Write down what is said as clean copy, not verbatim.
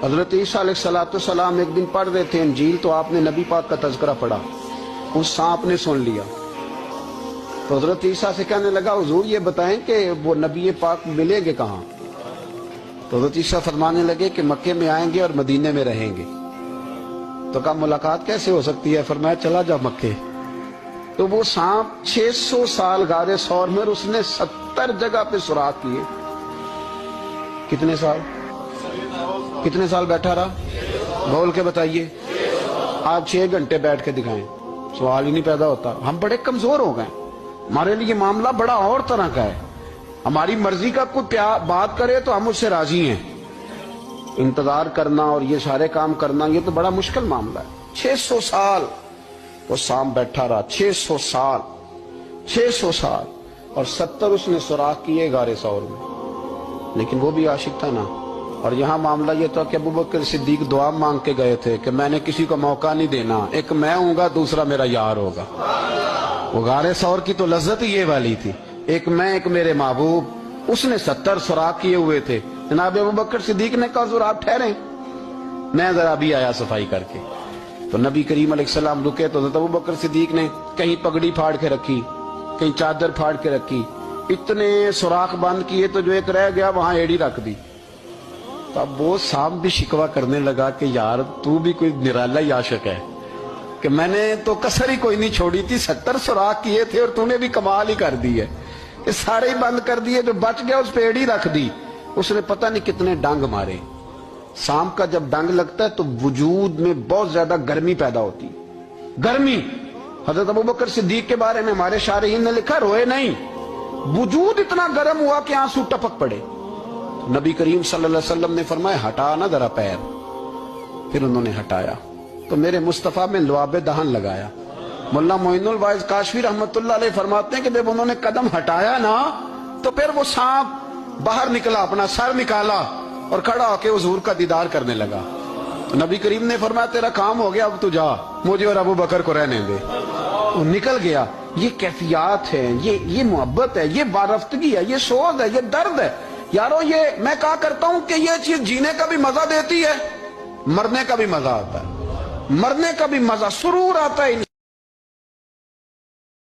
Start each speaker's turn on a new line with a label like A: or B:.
A: حضرت عیسیٰ علیہ السلام ایک دن پڑھ رہے تھے انجیل، تو آپ نے نبی پاک کا تذکرہ پڑھا، اس سانپ نے سن لیا، تو حضرت عیسیٰ سے کہنے لگا حضور یہ بتائیں کہ وہ نبی پاک ملیں گے کہاں؟ تو حضرت عیسیٰ فرمانے لگے کہ مکے میں آئیں گے اور مدینے میں رہیں گے۔ تو کہا ملاقات کیسے ہو سکتی ہے؟ فرمایا چلا جا مکے۔ تو وہ سانپ 600 سال غار ثور میں، اور اس نے 70 جگہ پہ سوراخ کیے۔ کتنے سال بیٹھا رہا؟ بول کے بتائیے۔ آپ 6 گھنٹے بیٹھ کے دکھائیں، سوال ہی نہیں پیدا ہوتا۔ ہم بڑے کمزور ہو گئے، ہمارے لیے معاملہ بڑا اور طرح کا ہے۔ ہماری مرضی کا کوئی بات کرے تو ہم اس سے راضی ہیں، انتظار کرنا اور یہ سارے کام کرنا یہ تو بڑا مشکل معاملہ ہے۔ 600 سال وہ سانپ بیٹھا رہا، 600 سال، اور 70 اس نے سوراخ کیے غار ثور میں، لیکن وہ بھی عاشق تھا نا۔ اور یہاں معاملہ یہ تھا کہ ابوبکر صدیق دعا مانگ کے گئے تھے کہ میں نے کسی کو موقع نہیں دینا، ایک میں ہوں گا دوسرا میرا یار ہوگا۔ وہ غار ثور کی تو لذت ہی یہ والی تھی، ایک میں ایک میرے محبوب۔ اس نے 70 سوراخ کیے ہوئے تھے۔ جناب ابوبکر صدیق نے کہا حضور آپ ٹھہریں، میں ذرا بھی آیا صفائی کر کے۔ تو نبی کریم علیہ السلام رکے تو حضرت ابوبکر صدیق نے کہیں پگڑی پھاڑ کے رکھی، کہیں چادر پھاڑ کے رکھی، اتنے سوراخ بند کیے تو جو ایک رہ گیا وہاں ایڑی رکھ دی۔ تو اب وہ سانپ بھی شکوہ کرنے لگا کہ یار تو بھی کوئی نرالا ہی عاشق ہے کہ میں نے تو کسر ہی کوئی نہیں چھوڑی تھی، 70 سوراخ کیے تھے اور تو نے بھی کمال ہی کر دی ہے، یہ سارے ہی بند کر دیے، جو بچ گیا اس پہ ایڑی رکھ دی۔ اس نے پتہ نہیں کتنے ڈنگ مارے۔ سانپ کا جب ڈنگ لگتا ہے تو وجود میں بہت زیادہ گرمی پیدا ہوتی، گرمی۔ حضرت ابوبکر صدیق کے بارے میں ہمارے شارحین نے لکھا روئے نہیں، وجود اتنا گرم ہوا کہ آنسو ٹپک پڑے۔ نبی کریم صلی اللہ علیہ وسلم نے فرمایا ہٹا نا ذرا پیر، پھر انہوں نے ہٹایا تو میرے مصطفیٰ میں لعاب دہن لگایا۔ مولا معین الواعظ کاشفی رحمت اللہ علیہ فرماتے ہیں کہ جب انہوں نے قدم ہٹایا نا تو پھر وہ سانپ باہر نکلا، اپنا سر نکالا اور کھڑا ہو کے حضور کا دیدار کرنے لگا۔ تو نبی کریم نے فرمایا تیرا کام ہو گیا، اب تو جا، مجھے اور ابو بکر کو رہنے دے۔ وہ نکل گیا۔ یہ کیفیات ہے، یہ محبت ہے، یہ وارفتگی ہے، یہ سوز ہے، یہ درد ہے۔ یارو یہ میں کہا کرتا ہوں کہ یہ چیز جینے کا بھی مزہ دیتی ہے، مرنے کا بھی مزہ آتا ہے، مرنے کا بھی مزہ، سرور آتا ہے۔